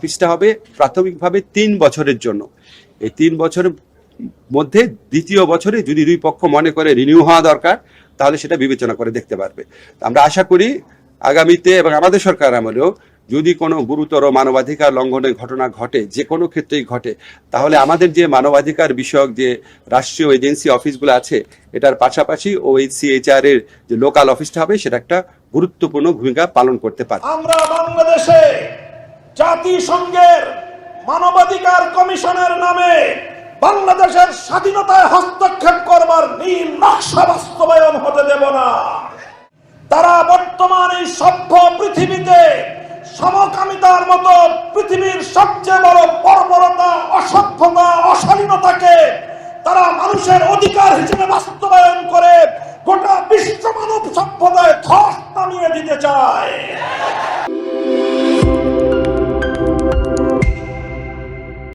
অফিসটা হবে প্রাথমিকভাবে ৩ বছরের জন্য। এই ৩ বছরের মধ্যে দ্বিতীয় বছরে যদি দুই পক্ষ মনে করে রিনিউ হওয়া দরকার, তাহলে সেটা বিবেচনা করে দেখতে পারবে। আমরা আশা করি আগামীতে এবং আমাদের সরকার আমলেও যদি কোনো গুরুতর মানবাধিকার লঙ্ঘনের ঘটনা ঘটে, যে কোনো ক্ষেত্রেই ঘটে, তাহলে আমাদের যে মানবাধিকার বিষয়ক যে রাষ্ট্রীয় এজেন্সি অফিসগুলো আছে, এটার পাশাপাশি OHCHR এর যে লোকাল অফিসটা হবে, সেটা একটা গুরুত্বপূর্ণ ভূমিকা পালন করতে পারে। আমরা বাংলাদেশে জাতিসংঘের মানবাধিকার কমিশনের নামে বাংলাদেশের স্বাধীনতায় হস্তক্ষেপ করবার নীল নকশা বাস্তবায়ন হতে দেব না। তারা বর্তমান এই সভ্য পৃথিবীতে সমকামিতার মতো পৃথিবীর সবচেয়ে বড় বর্বরতা, অসভ্যতা, অশালীনতাকে তারা মানুষের অধিকার হিসেবে বাস্তবায়ন করে গোটা বিশ্ব মানব সভ্যতায় ধস নামিয়ে দিতে চায়।